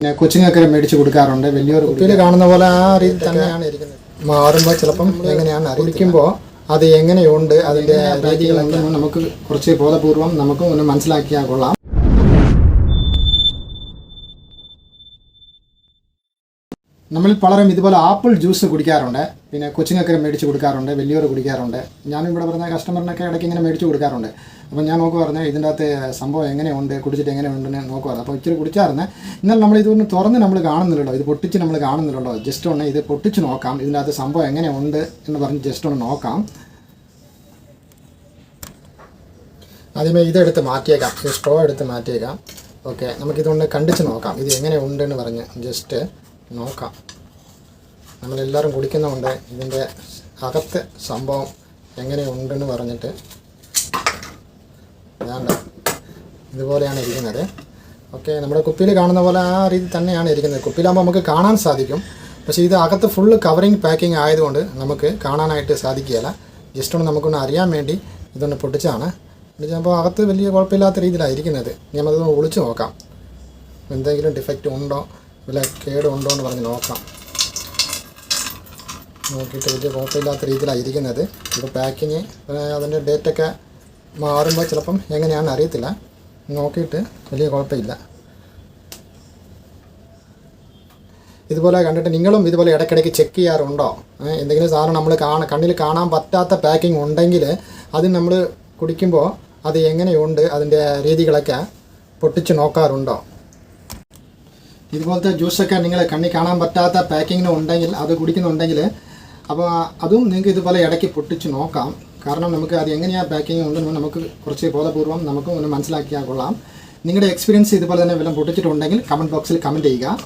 പിന്നെ കൊച്ചുങ്ങൾക്കൊക്കെ മേടിച്ച് കൊടുക്കാറുണ്ട്. വലിയൊരു കുപ്പിയിൽ കാണുന്ന പോലെ ആ രീതി തന്നെയാണ് ഇരിക്കുന്നത്. മാറുമ്പോൾ ചിലപ്പം എങ്ങനെയാണ് കുടിക്കുമ്പോൾ അത് എങ്ങനെയുണ്ട് അതിൻ്റെ രീതികളെല്ലാം നമുക്ക് കുറച്ച് ബോധപൂർവം നമുക്ക് ഒന്ന് മനസ്സിലാക്കിയാൽ കൊള്ളാം. നമ്മളിൽ പലരും ഇതുപോലെ ആപ്പിൾ ജ്യൂസ് കുടിക്കാറുണ്ട്. പിന്നെ കൊച്ചുങ്ങൾക്കൊക്കെ മേടിച്ച് കൊടുക്കാറുണ്ട്, വലിയവർ കുടിക്കാറുണ്ട്. ഞാനും ഇവിടെ പറഞ്ഞ കസ്റ്റമറിനൊക്കെ ഇടയ്ക്ക് ഇങ്ങനെ മേടിച്ച് കൊടുക്കാറുണ്ട്. അപ്പോൾ ഞാൻ നോക്കുമായിരുന്നു ഇതിൻ്റെ അകത്ത് സംഭവം എങ്ങനെയുണ്ട്, കുടിച്ചിട്ട് എങ്ങനെയുണ്ടെന്ന് നോക്കുമായിരുന്നു. അപ്പോൾ ഇച്ചിരി കുടിച്ചായിരുന്നു. എന്നാൽ നമ്മൾ ഇതൊന്ന് തുറന്ന് നമ്മൾ കാണുന്നില്ലല്ലോ, ഇത് പൊട്ടിച്ച് നമ്മൾ കാണുന്നില്ലല്ലോ. ജസ്റ്റ് ഒന്ന് ഇത് പൊട്ടിച്ച് നോക്കാം, ഇതിൻ്റെ അകത്ത് സംഭവം എങ്ങനെയുണ്ട് എന്ന് പറഞ്ഞ് ജസ്റ്റ് ഒന്ന് നോക്കാം. ആദ്യമേ ഇതെടുത്ത് മാറ്റിയേക്കാം, ഈ സ്ട്രോ എടുത്ത് മാറ്റിയേക്കാം. ഓക്കെ, നമുക്കിതൊന്ന് കണ്ടിച്ച് നോക്കാം ഇത് എങ്ങനെ ഉണ്ടെന്ന് പറഞ്ഞ് ജസ്റ്റ് നോക്കാം. നമ്മളെല്ലാവരും കുടിക്കുന്നുണ്ട്, ഇതിൻ്റെ അകത്ത് സംഭവം എങ്ങനെയുണ്ടെന്ന് പറഞ്ഞിട്ട്. വേണ്ട, ഇതുപോലെയാണ് ഇരിക്കുന്നത്. ഓക്കെ, നമ്മുടെ കുപ്പിയിൽ കാണുന്ന പോലെ ആ രീതി തന്നെയാണ് ഇരിക്കുന്നത്. കുപ്പിയിലാകുമ്പോൾ നമുക്ക് കാണാൻ സാധിക്കും, പക്ഷേ ഇത് അകത്ത് ഫുള്ള് കവറിങ് പാക്കിംഗ് ആയതുകൊണ്ട് നമുക്ക് കാണാനായിട്ട് സാധിക്കുകയില്ല. ജസ്റ്റ് ഒന്ന് നമുക്കൊന്ന് അറിയാൻ വേണ്ടി ഇതൊന്ന് പൊട്ടിച്ചാണ്. പൊട്ടിച്ചപ്പോൾ അകത്ത് വലിയ കുഴപ്പമില്ലാത്ത രീതിയിലാണ് ഇരിക്കുന്നത്. ഇനി നമുക്കൊന്ന് ഒളിച്ച് നോക്കാം, എന്തെങ്കിലും ഡിഫക്റ്റ് ഉണ്ടോ, വല്ല കേടുണ്ടോ എന്ന് പറഞ്ഞ് നോക്കാം. നോക്കിയിട്ട് വലിയ കുഴപ്പമില്ലാത്ത രീതിയിലാണ് ഇരിക്കുന്നത്. ഇപ്പോൾ പാക്കിങ് അതിൻ്റെ ഡേറ്റൊക്കെ മാറുമ്പോൾ ചിലപ്പം എങ്ങനെയാണെന്ന് അറിയത്തില്ല. നോക്കിയിട്ട് വലിയ കുഴപ്പമില്ല. ഇതുപോലെ കണ്ടിട്ട് നിങ്ങളും ഇതുപോലെ ഇടയ്ക്കിടയ്ക്ക് ചെക്ക് ചെയ്യാറുണ്ടോ? എന്തെങ്കിലും സാധനം നമ്മൾ കണ്ണിൽ കാണാൻ പറ്റാത്ത പാക്കിംഗ് ഉണ്ടെങ്കിൽ അത് നമ്മൾ കുടിക്കുമ്പോൾ അത് എങ്ങനെയുണ്ട് അതിൻ്റെ രീതികളൊക്കെ പൊട്ടിച്ച് നോക്കാറുണ്ടോ? ഇതുപോലത്തെ ജ്യൂസൊക്കെ നിങ്ങൾ കണ്ണിൽ കാണാൻ പറ്റാത്ത പാക്കിങ്ങിന് ഉണ്ടെങ്കിൽ അത് കുടിക്കുന്നുണ്ടെങ്കിൽ അപ്പോൾ അതും നിങ്ങൾക്ക് ഇതുപോലെ ഇടയ്ക്ക് പൊട്ടിച്ച് നോക്കാം. കാരണം നമുക്ക് അത് എങ്ങനെയാണ് പാക്കിങ് ഉണ്ടെന്ന് നമുക്ക് കുറച്ച് ബോധപൂർവം നമുക്ക് ഒന്ന് മനസ്സിലാക്കിയാൽ കൊള്ളാം. നിങ്ങളുടെ എക്സ്പീരിയൻസ് ഇതുപോലെ തന്നെ വല്ലതും പൊട്ടിച്ചിട്ടുണ്ടെങ്കിൽ കമൻറ്റ് ബോക്സിൽ കമൻറ്റ് ചെയ്യുക.